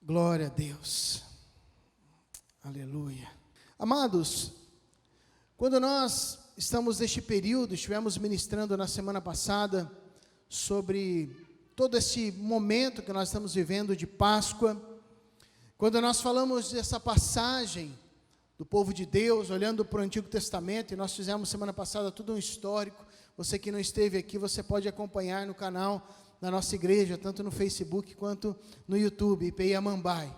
Glória a Deus. Aleluia. Amados, quando nós estamos neste período, estivemos ministrando na semana passada sobre todo esse momento que nós estamos vivendo de Páscoa, quando nós falamos dessa passagem do povo de Deus, olhando para o Antigo Testamento, e nós fizemos semana passada tudo um histórico. Você que não esteve aqui, você pode acompanhar no canal da nossa igreja, tanto no Facebook quanto no YouTube, IPI Amambai.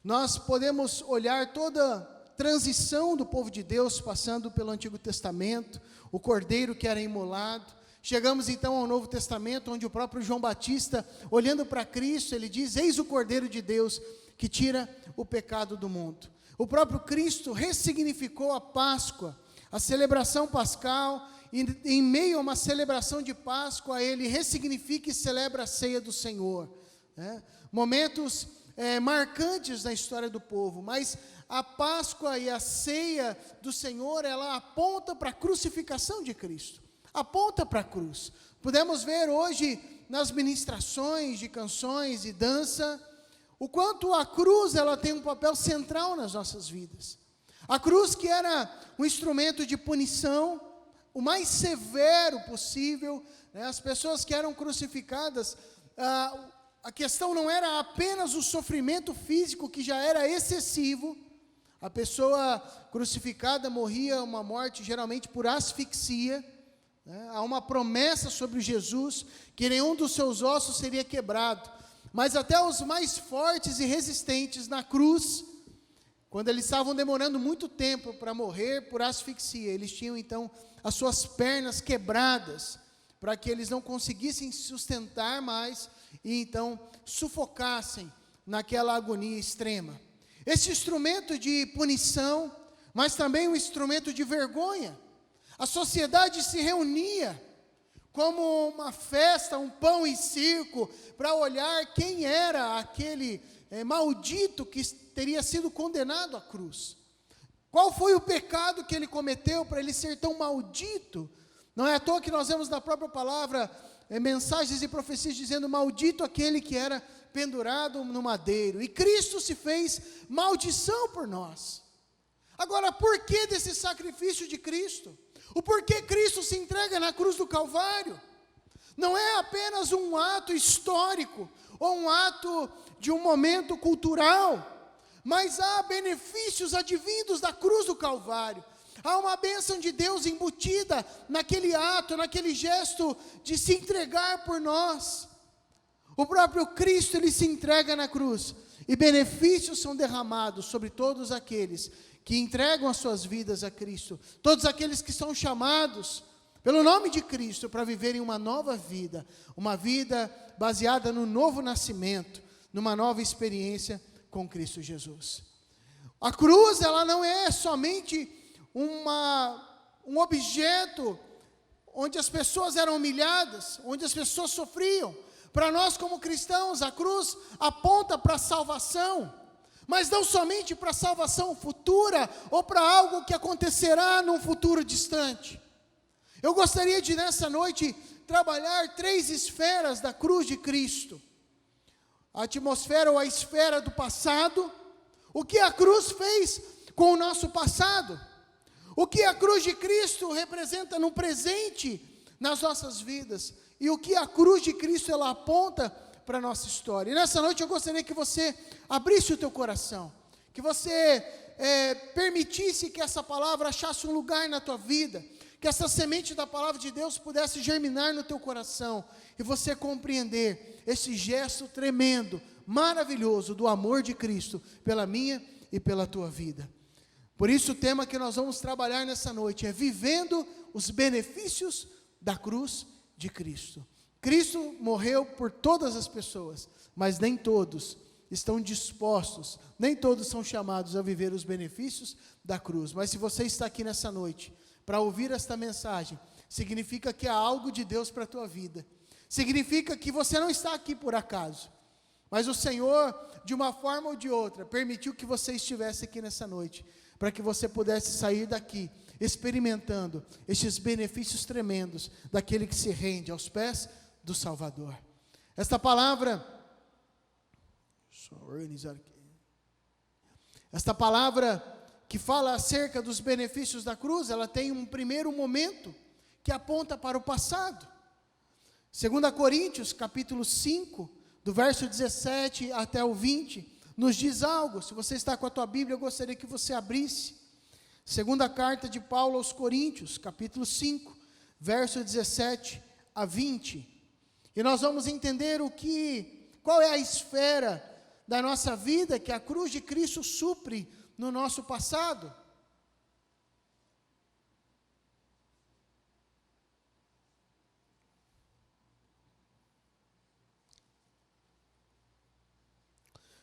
Nós podemos olhar toda a transição do povo de Deus, passando pelo Antigo Testamento, o cordeiro que era imolado. Chegamos então ao Novo Testamento, onde o próprio João Batista, olhando para Cristo, ele diz: eis o cordeiro de Deus que tira o pecado do mundo. O próprio Cristo ressignificou a Páscoa, a celebração pascal, e em meio a uma celebração de Páscoa, ele ressignifica e celebra a ceia do Senhor, né? Momentos marcantes na história do povo, mas a Páscoa e a ceia do Senhor, ela aponta para a crucificação de Cristo, aponta para a cruz. Podemos ver hoje nas ministrações de canções e dança, o quanto a cruz ela tem um papel central nas nossas vidas. A cruz, que era um instrumento de punição, o mais severo possível, né? As pessoas que eram crucificadas, a questão não era apenas o sofrimento físico, que já era excessivo. A pessoa crucificada morria uma morte geralmente por asfixia, né? Há uma promessa sobre Jesus, que nenhum dos seus ossos seria quebrado, mas até os mais fortes e resistentes na cruz, quando eles estavam demorando muito tempo para morrer por asfixia, eles tinham então as suas pernas quebradas, para que eles não conseguissem sustentar mais, e então sufocassem naquela agonia extrema. Esse instrumento de punição, mas também um instrumento de vergonha. A sociedade se reunia como uma festa, um pão e circo, para olhar quem era aquele maldito que teria sido condenado à cruz. Qual foi o pecado que ele cometeu para ele ser tão maldito? Não é à toa que nós vemos na própria palavra mensagens e profecias dizendo: maldito aquele que era pendurado no madeiro. E Cristo se fez maldição por nós. Agora, por que desse sacrifício de Cristo? O porquê Cristo se entrega na cruz do Calvário? Não é apenas um ato histórico, ou um ato de um momento cultural, mas há benefícios advindos da cruz do Calvário. Há uma bênção de Deus embutida naquele ato, naquele gesto de se entregar por nós. O próprio Cristo, ele se entrega na cruz, e benefícios são derramados sobre todos aqueles que entregam as suas vidas a Cristo, todos aqueles que são chamados pelo nome de Cristo para viverem uma nova vida, uma vida baseada no novo nascimento, numa nova experiência com Cristo Jesus. A cruz, ela não é somente um objeto onde as pessoas eram humilhadas, onde as pessoas sofriam. Para nós como cristãos, a cruz aponta para a salvação, mas não somente para a salvação futura, ou para algo que acontecerá num futuro distante. Eu gostaria de, nessa noite, trabalhar 3 esferas da cruz de Cristo. A atmosfera ou a esfera do passado, o que a cruz fez com o nosso passado, o que a cruz de Cristo representa no presente nas nossas vidas, e o que a cruz de Cristo ela aponta para a nossa história. E nessa noite eu gostaria que você abrisse o teu coração, que você permitisse que essa palavra achasse um lugar na tua vida, que essa semente da palavra de Deus pudesse germinar no teu coração, e você compreender esse gesto tremendo, maravilhoso do amor de Cristo pela minha e pela tua vida. Por isso o tema que nós vamos trabalhar nessa noite é vivendo os benefícios da cruz de Cristo. Cristo morreu por todas as pessoas, mas nem todos estão dispostos, nem todos são chamados a viver os benefícios da cruz. Mas se você está aqui nessa noite para ouvir esta mensagem, significa que há algo de Deus para a tua vida. Significa que você não está aqui por acaso, mas o Senhor, de uma forma ou de outra, permitiu que você estivesse aqui nessa noite, para que você pudesse sair daqui experimentando estes benefícios tremendos daquele que se rende aos pés do Salvador. Esta palavra Só organizar aqui. Esta palavra que fala acerca dos benefícios da cruz, ela tem um primeiro momento que aponta para o passado. 2 Coríntios, capítulo 5, do verso 17 até o 20, nos diz algo. Se você está com a tua Bíblia, eu gostaria que você abrisse. Segunda carta de Paulo aos Coríntios, capítulo 5, verso 17 a 20. E nós vamos entender qual é a esfera da nossa vida que a cruz de Cristo supre no nosso passado.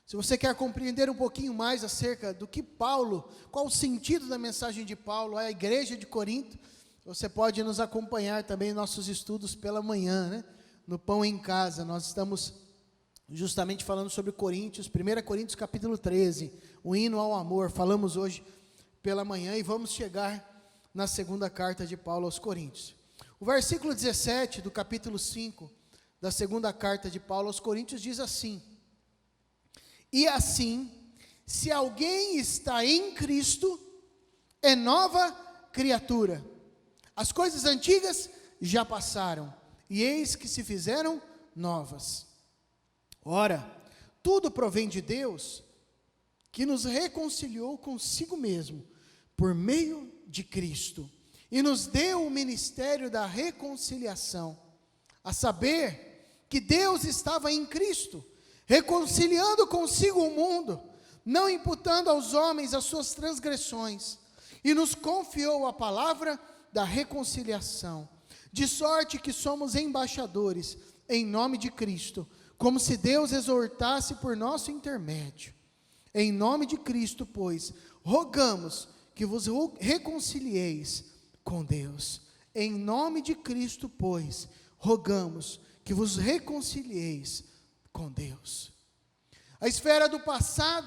Se você quer compreender um pouquinho mais acerca do que Paulo, qual o sentido da mensagem de Paulo à igreja de Corinto, você pode nos acompanhar também em nossos estudos pela manhã, né? No Pão em Casa. Nós estamos justamente falando sobre Coríntios, 1 Coríntios capítulo 13, o hino ao amor. Falamos hoje pela manhã e vamos chegar na segunda carta de Paulo aos Coríntios. O versículo 17 do capítulo 5 da segunda carta de Paulo aos Coríntios diz assim: e assim, se alguém está em Cristo, é nova criatura. As coisas antigas já passaram, e eis que se fizeram novas. Ora, tudo provém de Deus, que nos reconciliou consigo mesmo, por meio de Cristo, e nos deu o ministério da reconciliação, a saber, que Deus estava em Cristo, reconciliando consigo o mundo, não imputando aos homens as suas transgressões, e nos confiou a palavra da reconciliação, de sorte que somos embaixadores em nome de Cristo, como se Deus exortasse por nosso intermédio. Em nome de Cristo, pois, rogamos que vos reconcilieis com Deus. Em nome de Cristo, pois, rogamos que vos reconcilieis com Deus. A esfera do passado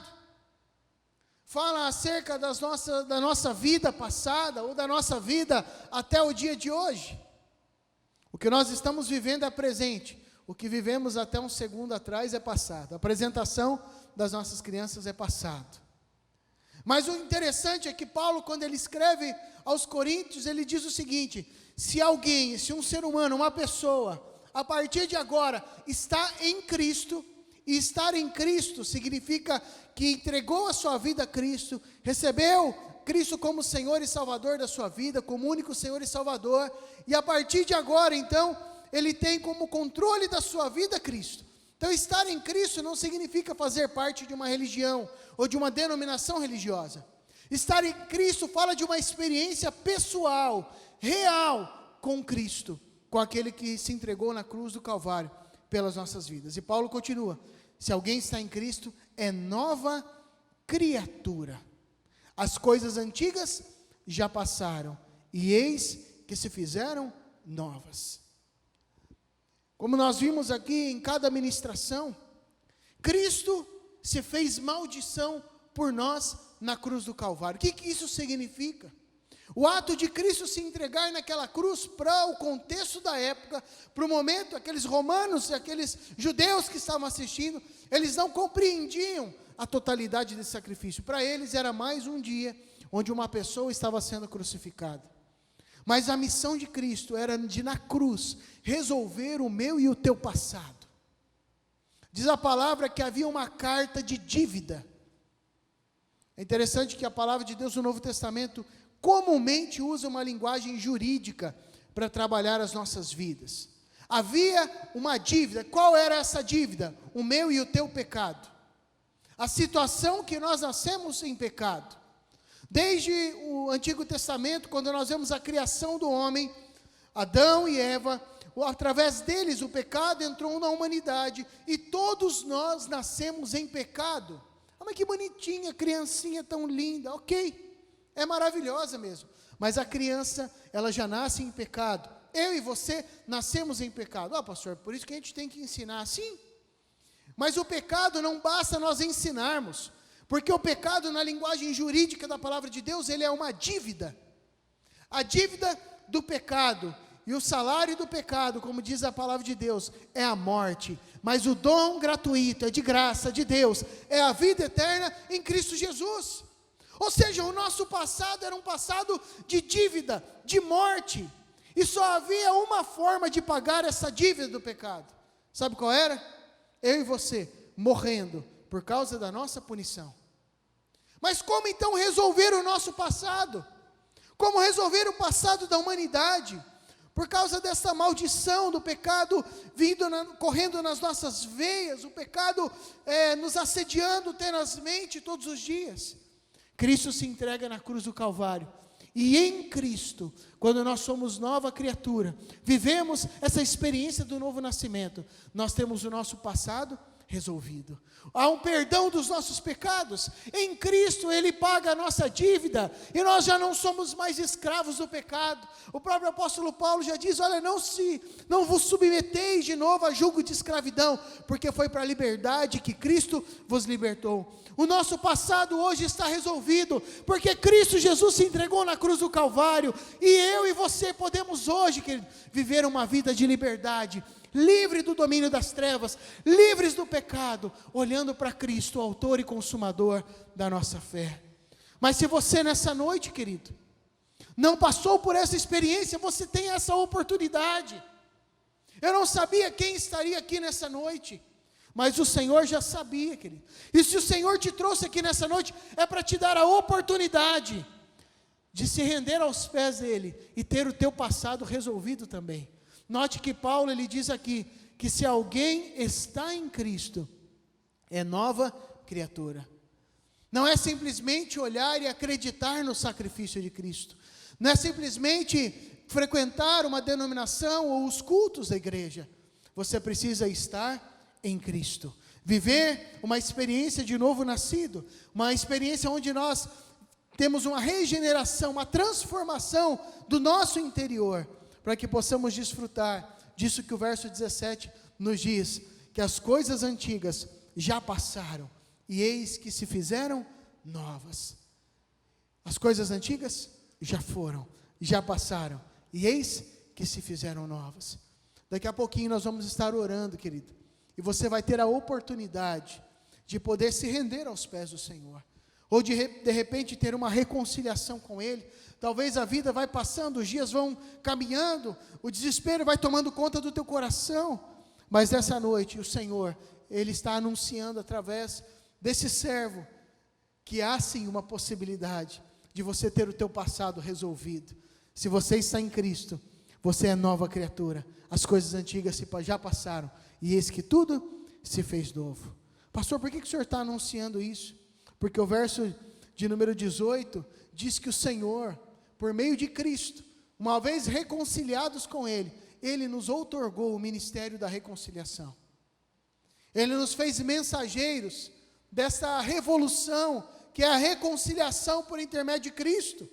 fala acerca da nossa vida passada, ou da nossa vida até o dia de hoje. O que nós estamos vivendo é presente, o que vivemos até um segundo atrás é passado. A apresentação das nossas crianças é passado. Mas o interessante é que Paulo, quando ele escreve aos Coríntios, ele diz o seguinte: se um ser humano, uma pessoa, a partir de agora, está em Cristo, e estar em Cristo significa que entregou a sua vida a Cristo, recebeu Cristo como Senhor e Salvador da sua vida, como único Senhor e Salvador, e a partir de agora, então, ele tem como controle da sua vida Cristo. Então, estar em Cristo não significa fazer parte de uma religião, ou de uma denominação religiosa. Estar em Cristo fala de uma experiência pessoal, real, com Cristo, com aquele que se entregou na cruz do Calvário pelas nossas vidas. E Paulo continua: se alguém está em Cristo, é nova criatura. As coisas antigas já passaram, e eis que se fizeram novas. Como nós vimos aqui em cada ministração, Cristo se fez maldição por nós na cruz do Calvário. O que isso significa? O ato de Cristo se entregar naquela cruz para o contexto da época, para o momento, aqueles romanos, aqueles judeus que estavam assistindo, eles não compreendiam a totalidade desse sacrifício. Para eles era mais um dia onde uma pessoa estava sendo crucificada. Mas a missão de Cristo era de, na cruz, resolver o meu e o teu passado. Diz a palavra que havia uma carta de dívida. É interessante que a palavra de Deus no Novo Testamento comumente usa uma linguagem jurídica para trabalhar as nossas vidas. Havia uma dívida. Qual era essa dívida? O meu e o teu pecado. A situação que nós nascemos em pecado. Desde o Antigo Testamento, quando nós vemos a criação do homem, Adão e Eva, através deles o pecado entrou na humanidade, e todos nós nascemos em pecado. Mas que bonitinha, criancinha tão linda, ok, é maravilhosa mesmo, mas a criança, ela já nasce em pecado. Eu e você nascemos em pecado. Pastor, por isso que a gente tem que ensinar. Sim, mas o pecado não basta nós ensinarmos, porque o pecado, na linguagem jurídica da palavra de Deus, ele é uma dívida. A dívida do pecado, e o salário do pecado, como diz a palavra de Deus, é a morte. mas o dom gratuito é de graça de Deus, é a vida eterna em Cristo Jesus. Ou seja, o nosso passado era um passado de dívida, de morte, e só havia uma forma de pagar essa dívida do pecado. Sabe qual era? Eu e você, morrendo por causa da nossa punição. Mas como então resolver o nosso passado? Como resolver o passado da humanidade? Por causa dessa maldição do pecado correndo nas nossas veias, o pecado nos assediando tenazmente todos os dias. Cristo se entrega na cruz do Calvário. E em Cristo, quando nós somos nova criatura, vivemos essa experiência do novo nascimento, nós temos o nosso passado resolvido. Há um perdão dos nossos pecados. Em Cristo Ele paga a nossa dívida, e nós já não somos mais escravos do pecado. O próprio apóstolo Paulo já diz: olha, não vos submeteis de novo a julgo de escravidão, porque foi para a liberdade que Cristo vos libertou. O nosso passado hoje está resolvido, porque Cristo Jesus se entregou na cruz do Calvário, e eu e você podemos hoje, querido, viver uma vida de liberdade, livre do domínio das trevas, livres do pecado, olhando para Cristo, o autor e consumador da nossa fé. Mas se você nessa noite, querido, não passou por essa experiência, você tem essa oportunidade. Eu não sabia quem estaria aqui nessa noite, mas o Senhor já sabia, querido. E se o Senhor te trouxe aqui nessa noite, é para te dar a oportunidade de se render aos pés dEle e ter o teu passado resolvido também. Note que Paulo, ele diz aqui, que se alguém está em Cristo, é nova criatura. Não é simplesmente olhar e acreditar no sacrifício de Cristo. Não é simplesmente frequentar uma denominação ou os cultos da igreja. Você precisa estar em Cristo. Viver uma experiência de novo nascido. Uma experiência onde nós temos uma regeneração, uma transformação do nosso interior, para que possamos desfrutar disso que o verso 17 nos diz, que as coisas antigas já passaram, e eis que se fizeram novas. As coisas antigas já foram, já passaram, e eis que se fizeram novas. Daqui a pouquinho nós vamos estar orando, querido, e você vai ter a oportunidade de poder se render aos pés do Senhor, ou de repente ter uma reconciliação com Ele. Talvez a vida vai passando, os dias vão caminhando, o desespero vai tomando conta do teu coração, mas nessa noite o Senhor, Ele está anunciando através desse servo, que há sim uma possibilidade de você ter o teu passado resolvido. Se você está em Cristo, você é nova criatura, as coisas antigas já passaram, e eis que tudo se fez novo. Pastor, por que o senhor está anunciando isso? Porque o verso de número 18 diz que o Senhor, por meio de Cristo, uma vez reconciliados com Ele, Ele nos outorgou o ministério da reconciliação. Ele nos fez mensageiros dessa revolução, que é a reconciliação por intermédio de Cristo.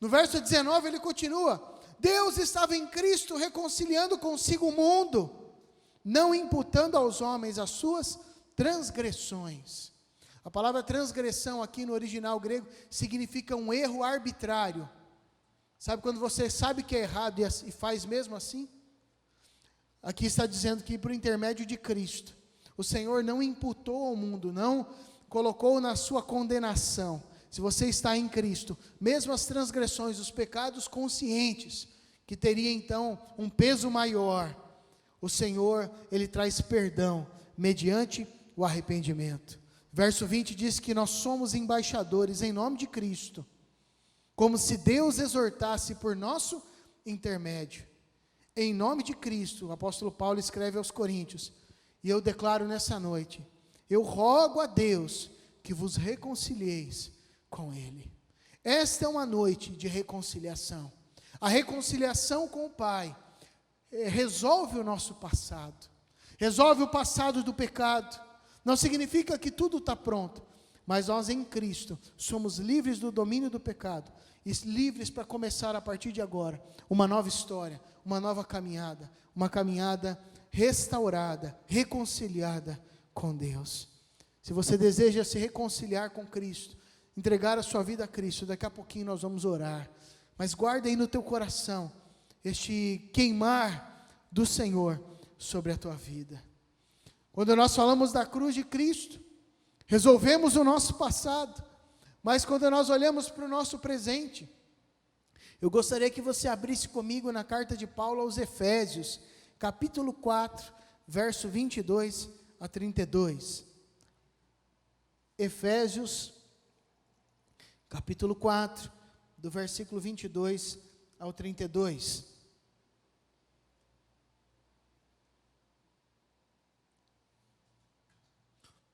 No verso 19 ele continua: Deus estava em Cristo reconciliando consigo o mundo, não imputando aos homens as suas transgressões. A palavra transgressão aqui no original grego significa um erro arbitrário. Sabe quando você sabe que é errado e faz mesmo assim? Aqui está dizendo que por intermédio de Cristo, o Senhor não imputou ao mundo, não colocou na sua condenação. Se você está em Cristo, mesmo as transgressões, os pecados conscientes, que teria então um peso maior, o Senhor, Ele traz perdão, mediante o arrependimento. Verso 20 diz que nós somos embaixadores em nome de Cristo, como se Deus exortasse por nosso intermédio. Em nome de Cristo, o apóstolo Paulo escreve aos Coríntios, e eu declaro nessa noite: eu rogo a Deus que vos reconcilieis com Ele. Esta é uma noite de reconciliação. A reconciliação com o Pai resolve o nosso passado, resolve o passado do pecado. Não significa que tudo está pronto, mas nós em Cristo somos livres do domínio do pecado, e livres para começar a partir de agora uma nova história, uma nova caminhada, uma caminhada restaurada, reconciliada com Deus. Se você deseja se reconciliar com Cristo, entregar a sua vida a Cristo, daqui a pouquinho nós vamos orar, mas guarda aí no teu coração este queimar do Senhor sobre a tua vida. Quando nós falamos da cruz de Cristo, resolvemos o nosso passado, mas quando nós olhamos para o nosso presente, eu gostaria que você abrisse comigo na carta de Paulo aos Efésios, capítulo 4, verso 22 a 32. Efésios, capítulo 4, do versículo 22 ao 32.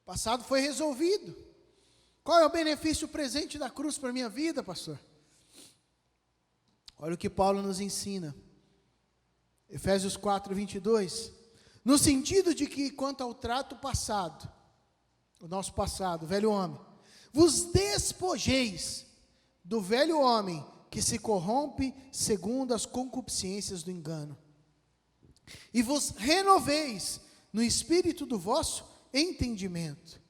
O passado foi resolvido. Qual é o benefício presente da cruz para a minha vida, pastor? Olha o que Paulo nos ensina. Efésios 4, 22. No sentido de que, quanto ao trato passado, o nosso passado, o velho homem, vos despojeis do velho homem que se corrompe segundo as concupiscências do engano, e vos renoveis no espírito do vosso entendimento,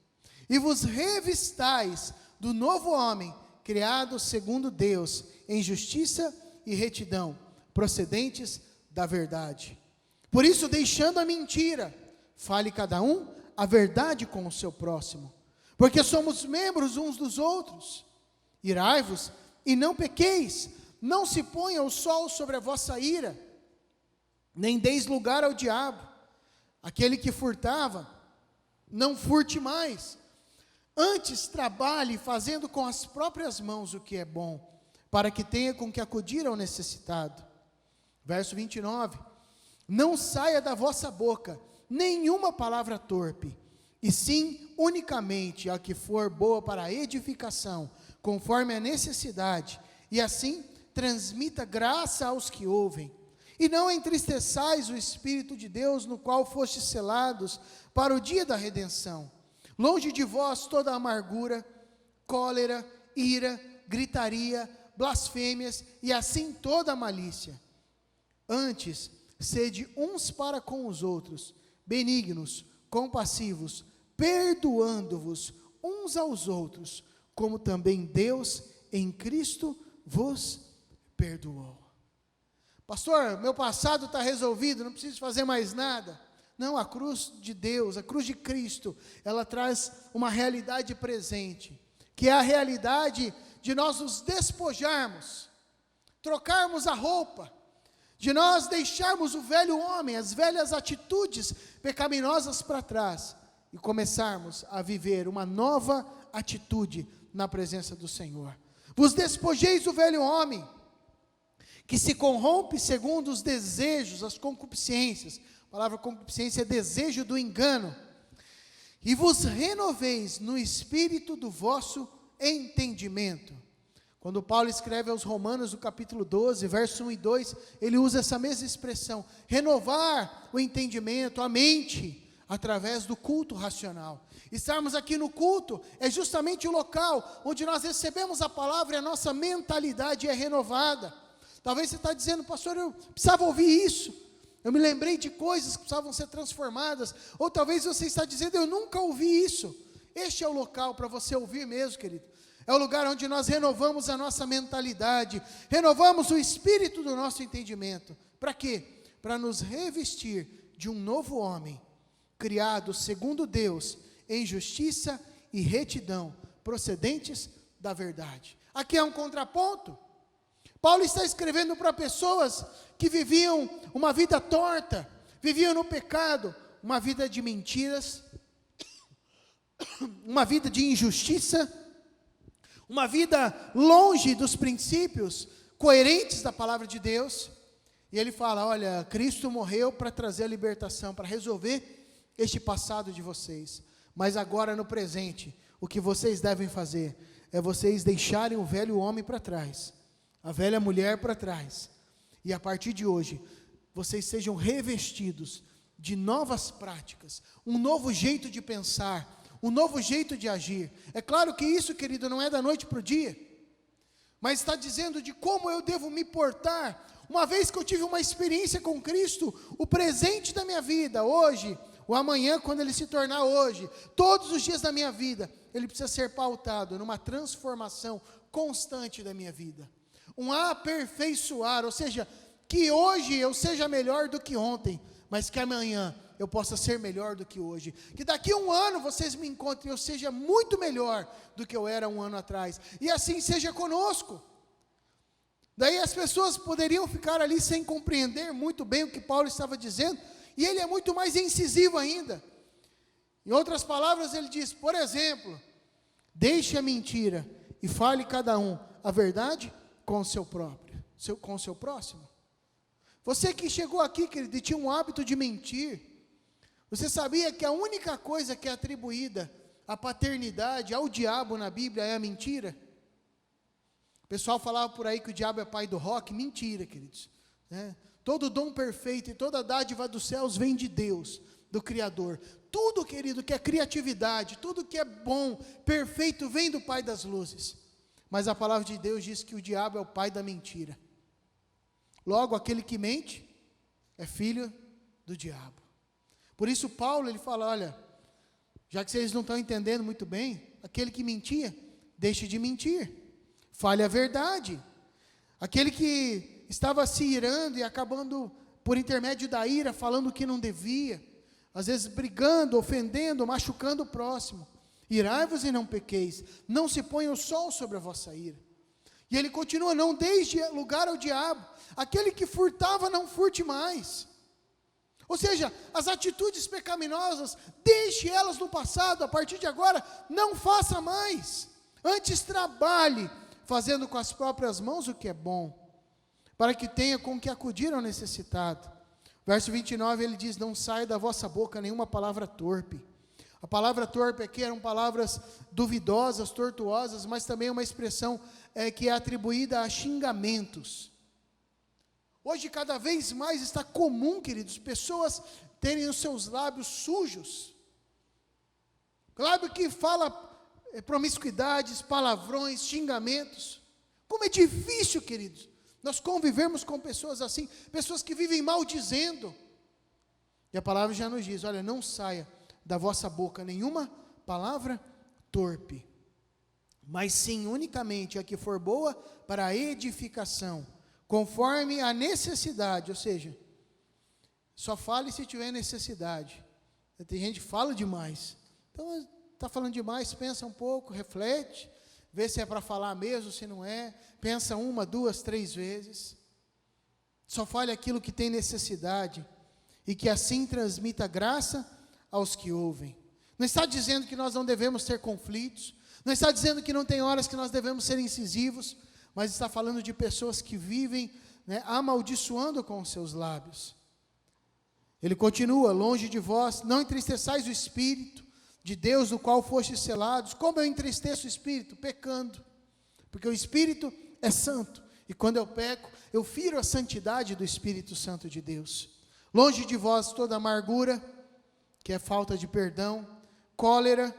e vos revistais do novo homem, criado segundo Deus, em justiça e retidão, procedentes da verdade. Por isso, deixando a mentira, fale cada um a verdade com o seu próximo, porque somos membros uns dos outros. Irai-vos e não pequeis, não se ponha o sol sobre a vossa ira, nem deis lugar ao diabo. Aquele que furtava, não furte mais, antes trabalhe fazendo com as próprias mãos o que é bom, para que tenha com que acudir ao necessitado. Verso 29, não saia da vossa boca nenhuma palavra torpe, e sim unicamente a que for boa para a edificação, conforme a necessidade, e assim transmita graça aos que ouvem. E não entristeçais o Espírito de Deus, no qual fostes selados para o dia da redenção. Longe de vós toda amargura, cólera, ira, gritaria, blasfêmias, e assim toda malícia. Antes, sede uns para com os outros, benignos, compassivos, perdoando-vos uns aos outros, como também Deus em Cristo vos perdoou. Pastor, meu passado está resolvido, não preciso fazer mais nada. Não, a cruz de Deus, a cruz de Cristo, ela traz uma realidade presente, que é a realidade de nós nos despojarmos, trocarmos a roupa, de nós deixarmos o velho homem, as velhas atitudes pecaminosas para trás, e começarmos a viver uma nova atitude na presença do Senhor. Vos despojeis do velho homem, que se corrompe segundo os desejos, as concupiscências. A palavra concupiscência é desejo do engano. E vos renoveis no espírito do vosso entendimento. Quando Paulo escreve aos Romanos, no capítulo 12, verso 1 e 2, ele usa essa mesma expressão, renovar o entendimento, a mente, através do culto racional. Estarmos aqui no culto é justamente o local onde nós recebemos a palavra e a nossa mentalidade é renovada. Talvez você está dizendo, pastor, eu precisava ouvir isso, eu me lembrei de coisas que precisavam ser transformadas, ou talvez você está dizendo, eu nunca ouvi isso. Este é o local para você ouvir mesmo, querido. É o lugar onde nós renovamos a nossa mentalidade, renovamos o espírito do nosso entendimento. Para quê? Para nos revestir de um novo homem, criado segundo Deus, em justiça e retidão, procedentes da verdade. Aqui é um contraponto. Paulo está escrevendo para pessoas que viviam uma vida torta, viviam no pecado, uma vida de mentiras, uma vida de injustiça, uma vida longe dos princípios coerentes da palavra de Deus. E ele fala, olha, Cristo morreu para trazer a libertação, para resolver este passado de vocês. Mas agora no presente, o que vocês devem fazer é vocês deixarem o velho homem para trás, a velha mulher para trás, e a partir de hoje, vocês sejam revestidos de novas práticas, um novo jeito de pensar, um novo jeito de agir. É claro que isso, querido, não é da noite para o dia, mas está dizendo de como eu devo me portar, uma vez que eu tive uma experiência com Cristo, o presente da minha vida, hoje, o amanhã quando ele se tornar hoje, todos os dias da minha vida, ele precisa ser pautado numa transformação constante da minha vida. Um aperfeiçoar, ou seja, que hoje eu seja melhor do que ontem, mas que amanhã eu possa ser melhor do que hoje. Que daqui a um ano vocês me encontrem e eu seja muito melhor do que eu era um ano atrás. E assim seja conosco. Daí as pessoas poderiam ficar ali sem compreender muito bem o que Paulo estava dizendo, e ele é muito mais incisivo ainda. Em outras palavras, ele diz, por exemplo, deixe a mentira e fale cada um a verdade com o seu próprio, com o seu próximo. Você que chegou aqui, querido, e tinha um hábito de mentir, você sabia que a única coisa que é atribuída à paternidade, ao diabo na Bíblia é a mentira? O pessoal falava por aí que o diabo é pai do rock. Mentira, queridos, né? Todo dom perfeito e toda dádiva dos céus vem de Deus, do Criador. Tudo, querido, que é criatividade, tudo que é bom, perfeito, vem do Pai das luzes. Mas a palavra de Deus diz que o diabo é o pai da mentira. Logo, aquele que mente é filho do diabo. Por isso Paulo, ele fala, olha, já que vocês não estão entendendo muito bem, aquele que mentia, deixe de mentir. Fale a verdade. Aquele que estava se irando e acabando, por intermédio da ira, falando o que não devia, às vezes brigando, ofendendo, machucando o próximo. Irai-vos e não pequeis, não se ponha o sol sobre a vossa ira. E ele continua, não deixe lugar ao diabo. Aquele que furtava, não furte mais. Ou seja, as atitudes pecaminosas, deixe elas no passado, a partir de agora, não faça mais. Antes trabalhe, fazendo com as próprias mãos o que é bom, para que tenha com que acudir ao necessitado. Verso 29, ele diz, não saia da vossa boca nenhuma palavra torpe. A palavra torpe aqui eram palavras duvidosas, tortuosas, mas também uma expressão que é atribuída a xingamentos. Hoje cada vez mais está comum, queridos, pessoas terem os seus lábios sujos. Lábio que fala promiscuidades, palavrões, xingamentos. Como é difícil, queridos, nós convivemos com pessoas assim, pessoas que vivem maldizendo. E a palavra já nos diz, olha, não saia da vossa boca nenhuma palavra torpe, mas sim unicamente a que for boa para a edificação, conforme a necessidade, ou seja, só fale se tiver necessidade. Tem gente que fala demais, então está falando demais, pensa um pouco, reflete, vê se é para falar mesmo, se não é, pensa 1, 2, 3 vezes, só fale aquilo que tem necessidade, e que assim transmita graça aos que ouvem. Não está dizendo que nós não devemos ter conflitos, não está dizendo que não tem horas que nós devemos ser incisivos, mas está falando de pessoas que vivem, amaldiçoando com os seus lábios. Ele continua, longe de vós, não entristeçais o Espírito de Deus, do qual fostes selados. Como eu entristeço o Espírito? Pecando, porque o Espírito é santo, e quando eu peco, eu firo a santidade do Espírito Santo de Deus. Longe de vós toda amargura, que é falta de perdão, cólera,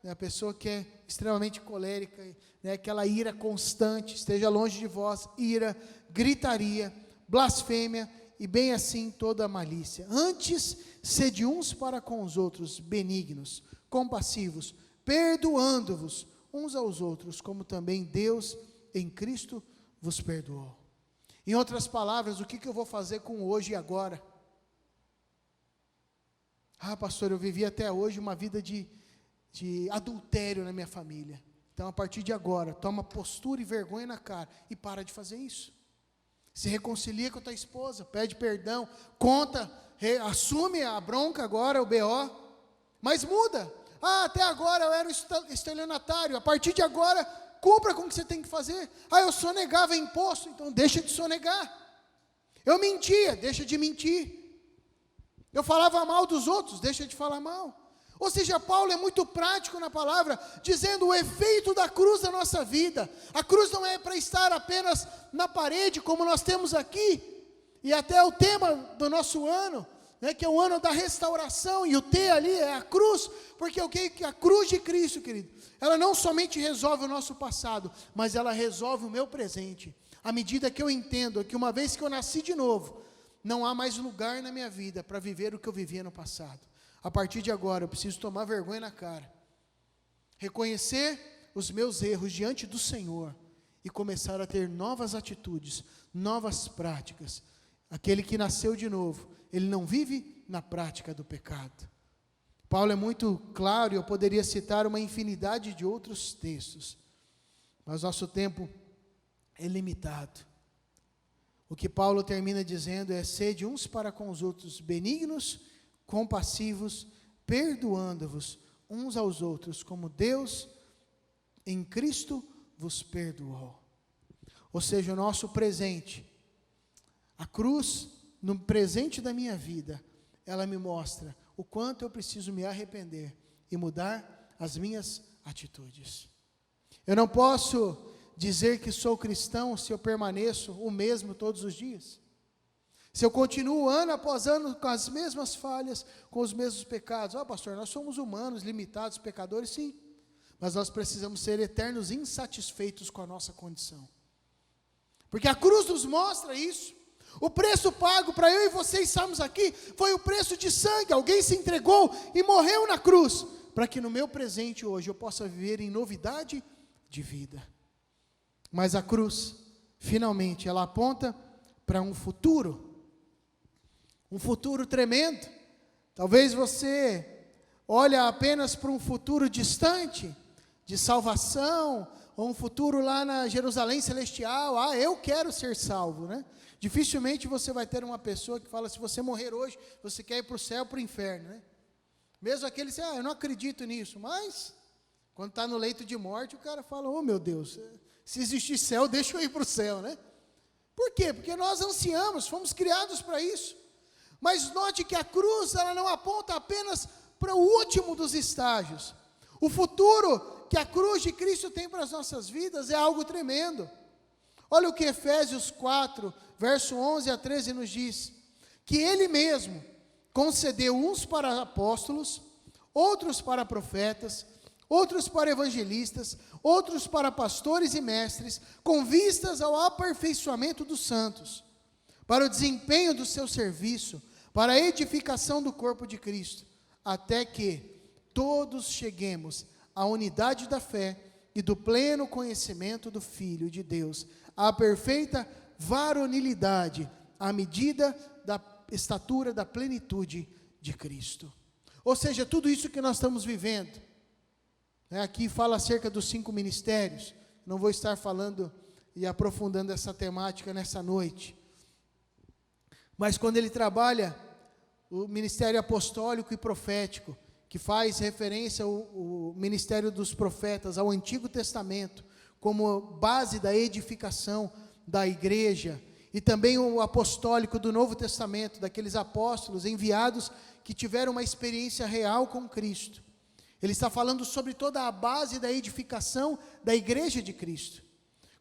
a pessoa que é extremamente colérica, aquela ira constante, esteja longe de vós, ira, gritaria, blasfêmia, e bem assim toda a malícia. Antes, sede uns para com os outros, benignos, compassivos, perdoando-vos uns aos outros, como também Deus em Cristo vos perdoou. Em outras palavras, o que eu vou fazer com hoje e agora? Ah, pastor, eu vivi até hoje uma vida de adultério na minha família. Então, a partir de agora, toma postura e vergonha na cara e para de fazer isso. Se reconcilia com a tua esposa, pede perdão, conta, assume a bronca agora, o BO, mas muda. Ah, até agora eu era estelionatário, a partir de agora, cumpra com o que você tem que fazer. Ah, eu sonegava imposto, então deixa de sonegar. Eu mentia, deixa de mentir. Eu falava mal dos outros, deixa de falar mal. Ou seja, Paulo é muito prático na palavra, dizendo o efeito da cruz na nossa vida. A cruz não é para estar apenas na parede, como nós temos aqui, e até o tema do nosso ano, que é o ano da restauração, e o T ali é a cruz, porque o que a cruz de Cristo, querido, ela não somente resolve o nosso passado, mas ela resolve o meu presente. À medida que eu entendo que uma vez que eu nasci de novo, não há mais lugar na minha vida para viver o que eu vivia no passado. A partir de agora, eu preciso tomar vergonha na cara, reconhecer os meus erros diante do Senhor e começar a ter novas atitudes, novas práticas. Aquele que nasceu de novo, ele não vive na prática do pecado. Paulo é muito claro, e eu poderia citar uma infinidade de outros textos, mas nosso tempo é limitado. O que Paulo termina dizendo é: sede uns para com os outros benignos, compassivos, perdoando-vos uns aos outros, como Deus em Cristo vos perdoou. Ou seja, o nosso presente, a cruz, no presente da minha vida, ela me mostra o quanto eu preciso me arrepender e mudar as minhas atitudes. Eu não posso dizer que sou cristão se eu permaneço o mesmo todos os dias. Se eu continuo ano após ano com as mesmas falhas, com os mesmos pecados. Pastor, nós somos humanos, limitados, pecadores, sim. Mas nós precisamos ser eternos insatisfeitos com a nossa condição. Porque a cruz nos mostra isso. O preço pago para eu e você estarmos aqui foi o preço de sangue. Alguém se entregou e morreu na cruz, para que no meu presente hoje eu possa viver em novidade de vida. Mas a cruz, finalmente, ela aponta para um futuro tremendo. Talvez você olhe apenas para um futuro distante, de salvação, ou um futuro lá na Jerusalém Celestial. Eu quero ser salvo, né? Dificilmente você vai ter uma pessoa que fala: se você morrer hoje, você quer ir para o céu ou para o inferno, né? Mesmo aquele que eu não acredito nisso, mas quando está no leito de morte, o cara fala: oh meu Deus, se existir céu, deixa eu ir para o céu, né? Por quê? Porque nós ansiamos, fomos criados para isso. Mas note que a cruz, ela não aponta apenas para o último dos estágios. O futuro que a cruz de Cristo tem para as nossas vidas é algo tremendo. Olha o que Efésios 4, verso 11 a 13 nos diz: que Ele mesmo concedeu uns para apóstolos, outros para profetas, outros para evangelistas, outros para pastores e mestres, com vistas ao aperfeiçoamento dos santos, para o desempenho do seu serviço, para a edificação do corpo de Cristo, até que todos cheguemos à unidade da fé e do pleno conhecimento do Filho de Deus, à perfeita varonilidade, à medida da estatura da plenitude de Cristo. Ou seja, tudo isso que nós estamos vivendo, aqui fala acerca dos 5 ministérios, não vou estar falando e aprofundando essa temática nessa noite, mas quando ele trabalha o ministério apostólico e profético, que faz referência ao ministério dos profetas, ao Antigo Testamento, como base da edificação da igreja, e também o apostólico do Novo Testamento, daqueles apóstolos enviados que tiveram uma experiência real com Cristo. Ele está falando sobre toda a base da edificação da igreja de Cristo.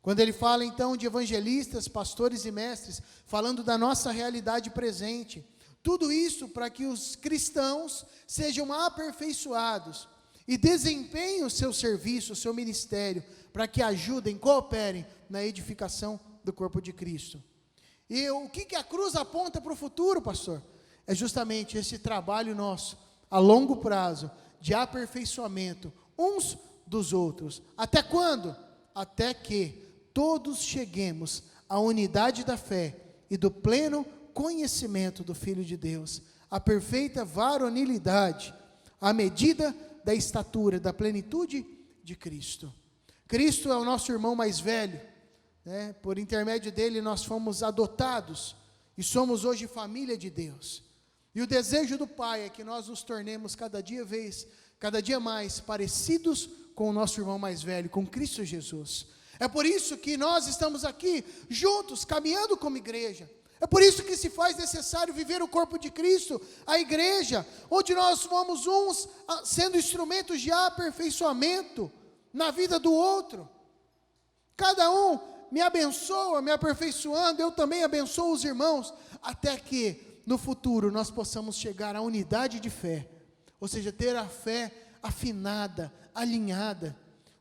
Quando ele fala então de evangelistas, pastores e mestres, falando da nossa realidade presente, tudo isso para que os cristãos sejam aperfeiçoados e desempenhem o seu serviço, o seu ministério, para que ajudem, cooperem na edificação do corpo de Cristo. E o que a cruz aponta para o futuro, pastor? É justamente esse trabalho nosso, a longo prazo, de aperfeiçoamento uns dos outros. Até quando? Até que todos cheguemos à unidade da fé e do pleno conhecimento do Filho de Deus, a perfeita varonilidade, à medida da estatura, da plenitude de Cristo. Cristo é o nosso irmão mais velho, né? Por intermédio dele nós fomos adotados e somos hoje família de Deus. E o desejo do Pai é que nós nos tornemos cada dia mais parecidos com o nosso irmão mais velho, com Cristo Jesus. É por isso que nós estamos aqui juntos, caminhando como igreja. É por isso que se faz necessário viver o corpo de Cristo, a igreja, onde nós fomos uns sendo instrumentos de aperfeiçoamento na vida do outro. Cada um me abençoa, me aperfeiçoando, eu também abençoo os irmãos, até que no futuro nós possamos chegar à unidade de fé, ou seja, ter a fé afinada, alinhada,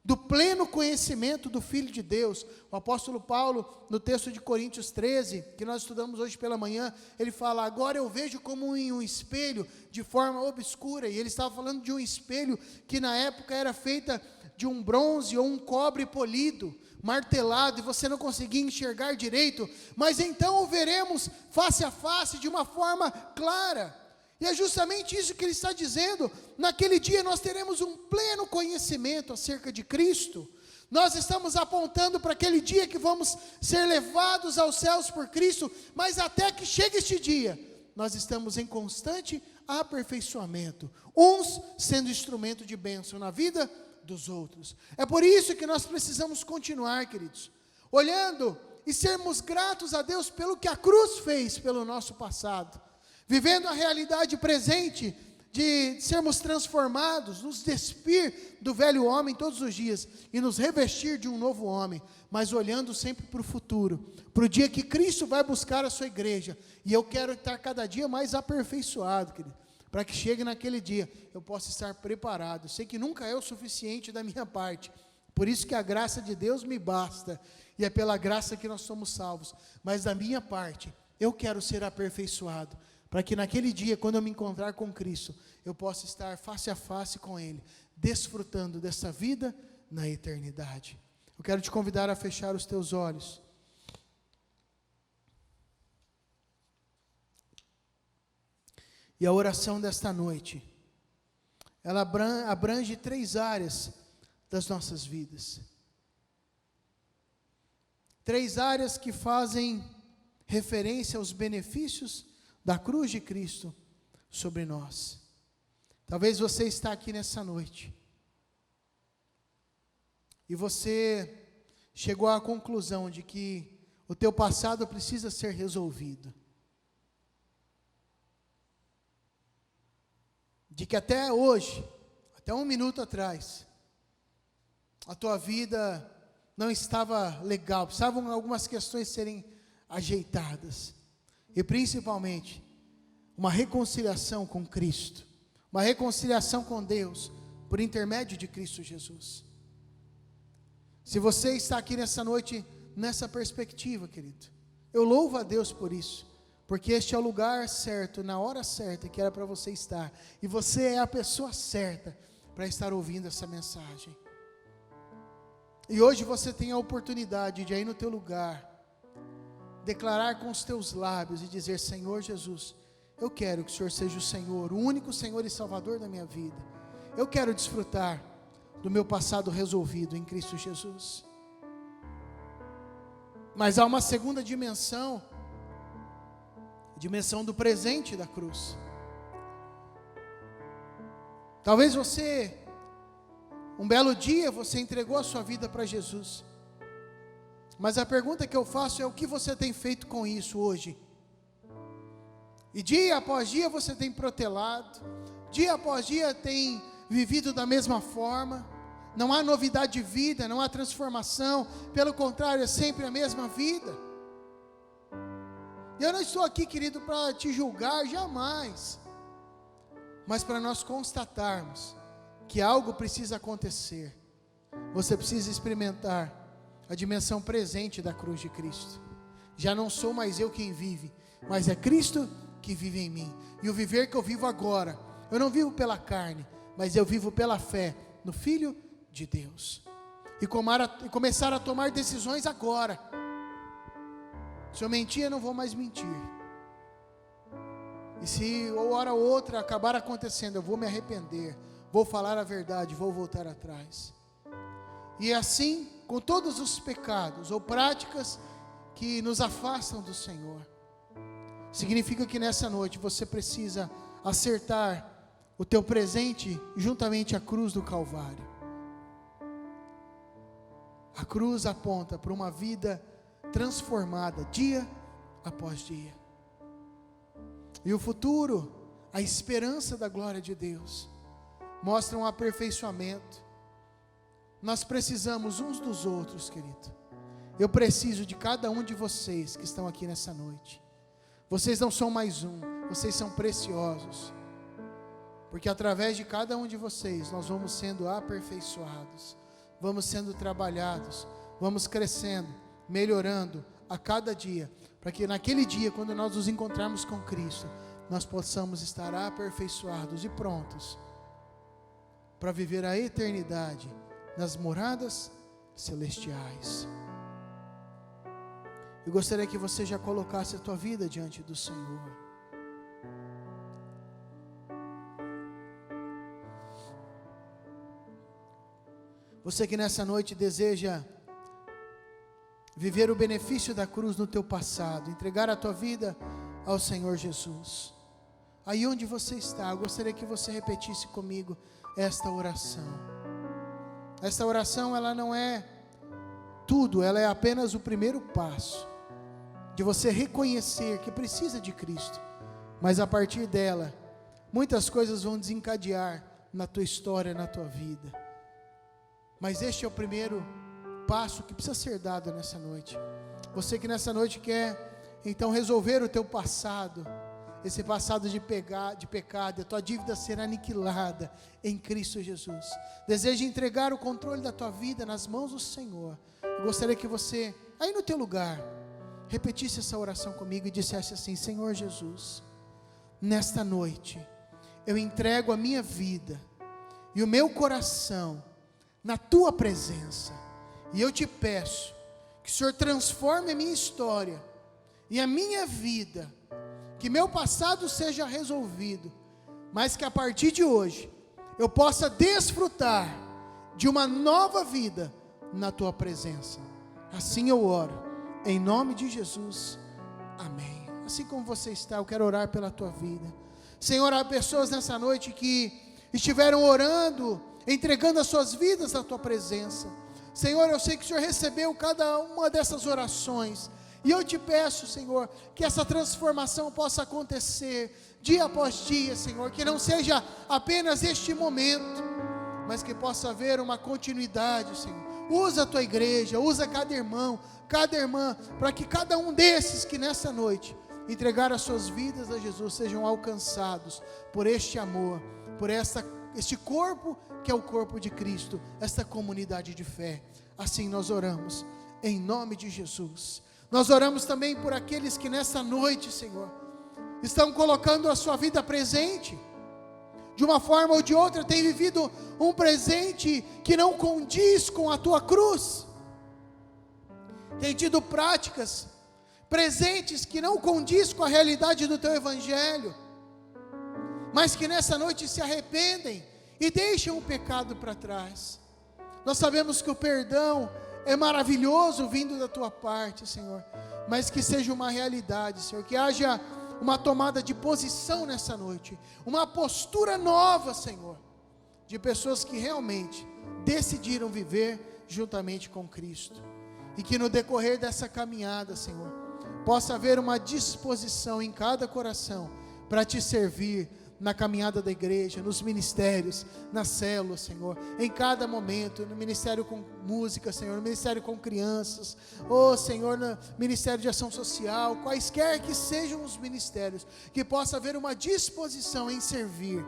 do pleno conhecimento do Filho de Deus. O apóstolo Paulo, no texto de Coríntios 13, que nós estudamos hoje pela manhã, ele fala: agora eu vejo como em um espelho, de forma obscura, e ele estava falando de um espelho que na época era feita de um bronze ou um cobre polido, martelado, e você não conseguia enxergar direito, mas então o veremos face a face, de uma forma clara. E é justamente isso que ele está dizendo. Naquele dia nós teremos um pleno conhecimento acerca de Cristo. Nós estamos apontando para aquele dia que vamos ser levados aos céus por Cristo, mas até que chegue este dia, nós estamos em constante aperfeiçoamento, uns sendo instrumento de bênção na vida dos outros. É por isso que nós precisamos continuar, queridos, olhando e sermos gratos a Deus pelo que a cruz fez pelo nosso passado, vivendo a realidade presente de sermos transformados, nos despir do velho homem todos os dias e nos revestir de um novo homem, mas olhando sempre para o futuro, para o dia que Cristo vai buscar a sua igreja. E eu quero estar cada dia mais aperfeiçoado, querido, para que chegue naquele dia eu possa estar preparado. Eu sei que nunca é o suficiente da minha parte, por isso que a graça de Deus me basta, e é pela graça que nós somos salvos, mas da minha parte, eu quero ser aperfeiçoado, para que naquele dia, quando eu me encontrar com Cristo, eu possa estar face a face com Ele, desfrutando dessa vida na eternidade. Eu quero te convidar a fechar os teus olhos. E a oração desta noite, ela abrange 3 áreas das nossas vidas. 3 áreas que fazem referência aos benefícios da cruz de Cristo sobre nós. Talvez você está aqui nessa noite e você chegou à conclusão de que o teu passado precisa ser resolvido, de que até hoje, até 1 minuto atrás, a tua vida não estava legal, precisavam algumas questões serem ajeitadas, e principalmente, uma reconciliação com Cristo, uma reconciliação com Deus, por intermédio de Cristo Jesus. Se você está aqui nessa noite, nessa perspectiva, querido, eu louvo a Deus por isso, porque este é o lugar certo, na hora certa que era para você estar, e você é a pessoa certa para estar ouvindo essa mensagem. E hoje você tem a oportunidade de ir no teu lugar, declarar com os teus lábios e dizer: Senhor Jesus, eu quero que o Senhor seja o Senhor, o único Senhor e Salvador da minha vida. Eu quero desfrutar do meu passado resolvido em Cristo Jesus. Mas há uma segunda dimensão, a dimensão do presente da cruz. Talvez você, um belo dia, você entregou a sua vida para Jesus. Mas a pergunta que eu faço é: o que você tem feito com isso hoje? E dia após dia você tem protelado, dia após dia tem vivido da mesma forma, não há novidade de vida, não há transformação, pelo contrário, é sempre a mesma vida. E eu não estou aqui, querido, para te julgar, jamais, mas para nós constatarmos que algo precisa acontecer. Você precisa experimentar a dimensão presente da cruz de Cristo. Já não sou mais eu quem vive, mas é Cristo que vive em mim. E o viver que eu vivo agora, eu não vivo pela carne, mas eu vivo pela fé no Filho de Deus. E começar a tomar decisões agora. Se eu mentir, eu não vou mais mentir. E se hora ou outra acabar acontecendo, eu vou me arrepender, vou falar a verdade, vou voltar atrás. E assim, com todos os pecados ou práticas que nos afastam do Senhor, significa que nessa noite você precisa acertar o teu presente juntamente à cruz do Calvário. A cruz aponta para uma vida transformada dia após dia. E o futuro, a esperança da glória de Deus, mostra um aperfeiçoamento. Nós precisamos uns dos outros, querido. Eu preciso de cada um de vocês que estão aqui nessa noite. Vocês não são mais um, vocês são preciosos. Porque através de cada um de vocês, nós vamos sendo aperfeiçoados, vamos sendo trabalhados, vamos crescendo, melhorando a cada dia, para que naquele dia, quando nós nos encontrarmos com Cristo, nós possamos estar aperfeiçoados e prontos para viver a eternidade nas moradas celestiais. Eu gostaria que você já colocasse a tua vida diante do Senhor. Você que nessa noite deseja viver o benefício da cruz no teu passado, entregar a tua vida ao Senhor Jesus. Aí onde você está, eu gostaria que você repetisse comigo esta oração. Esta oração, ela não é tudo, ela é apenas o primeiro passo de você reconhecer que precisa de Cristo, mas a partir dela, muitas coisas vão desencadear na tua história, na tua vida. Mas este é o primeiro passo que precisa ser dado nessa noite. Você que nessa noite quer então resolver o teu passado, esse passado de pecado, a tua dívida ser aniquilada em Cristo Jesus, deseja entregar o controle da tua vida nas mãos do Senhor. Eu gostaria que você, aí no teu lugar, repetisse essa oração comigo e dissesse assim: Senhor Jesus, nesta noite eu entrego a minha vida e o meu coração na tua presença, e eu te peço que o Senhor transforme a minha história e a minha vida, que meu passado seja resolvido, mas que a partir de hoje eu possa desfrutar de uma nova vida na tua presença. Assim eu oro, em nome de Jesus, amém. Assim como você está, eu quero orar pela tua vida. Senhor, há pessoas nessa noite que estiveram orando, entregando as suas vidas na tua presença. Senhor, eu sei que o Senhor recebeu cada uma dessas orações, e eu te peço, Senhor, que essa transformação possa acontecer dia após dia, Senhor, que não seja apenas este momento, mas que possa haver uma continuidade, Senhor. Usa a tua igreja, usa cada irmão, cada irmã, para que cada um desses que nessa noite entregaram as suas vidas a Jesus sejam alcançados por este amor, por este corpo que é o corpo de Cristo, esta comunidade de fé. Assim nós oramos, em nome de Jesus. Nós oramos também por aqueles que nessa noite, Senhor, estão colocando a sua vida presente, de uma forma ou de outra, tem vivido um presente que não condiz com a tua cruz, tem tido práticas, presentes que não condiz com a realidade do teu evangelho, mas que nessa noite se arrependem e deixam o pecado para trás. Nós sabemos que o perdão é maravilhoso vindo da tua parte, Senhor, mas que seja uma realidade, Senhor, que haja uma tomada de posição nessa noite, uma postura nova, Senhor, de pessoas que realmente decidiram viver juntamente com Cristo, e que no decorrer dessa caminhada, Senhor, possa haver uma disposição em cada coração para te servir na caminhada da igreja, nos ministérios, nas células, Senhor, em cada momento, no ministério com música, Senhor, no ministério com crianças, Senhor, no ministério de ação social, quaisquer que sejam os ministérios, que possa haver uma disposição em servir,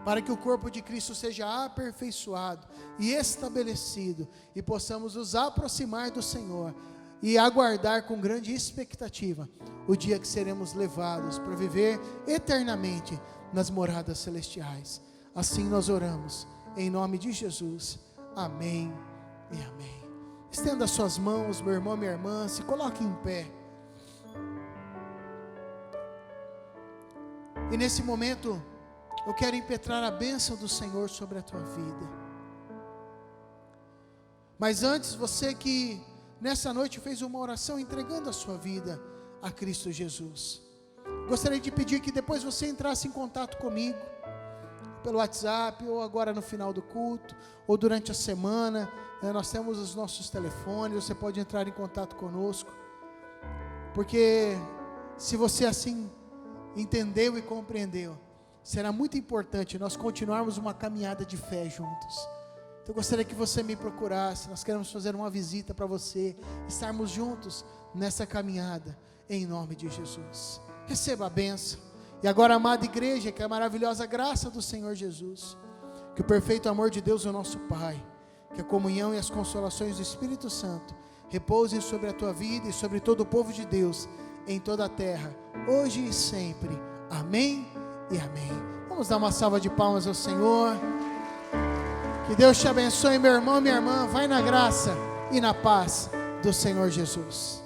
para que o corpo de Cristo seja aperfeiçoado e estabelecido, e possamos nos aproximar do Senhor, e aguardar com grande expectativa o dia que seremos levados para viver eternamente nas moradas celestiais. Assim nós oramos, em nome de Jesus, amém e amém. Estenda suas mãos, meu irmão, minha irmã, se coloque em pé. E nesse momento, eu quero impetrar a bênção do Senhor sobre a tua vida. Mas antes, você que nessa noite fez uma oração entregando a sua vida a Cristo Jesus, gostaria de pedir que depois você entrasse em contato comigo, pelo WhatsApp, ou agora no final do culto, ou durante a semana, nós temos os nossos telefones, você pode entrar em contato conosco, porque se você assim entendeu e compreendeu, será muito importante nós continuarmos uma caminhada de fé juntos. Então eu gostaria que você me procurasse, nós queremos fazer uma visita para você, estarmos juntos nessa caminhada, em nome de Jesus. Receba a bênção. E agora, amada igreja, que a maravilhosa graça do Senhor Jesus, que o perfeito amor de Deus, o nosso Pai, que a comunhão e as consolações do Espírito Santo repousem sobre a tua vida e sobre todo o povo de Deus em toda a terra, hoje e sempre. Amém e amém. Vamos dar uma salva de palmas ao Senhor. Que Deus te abençoe, meu irmão, minha irmã. Vai na graça e na paz do Senhor Jesus.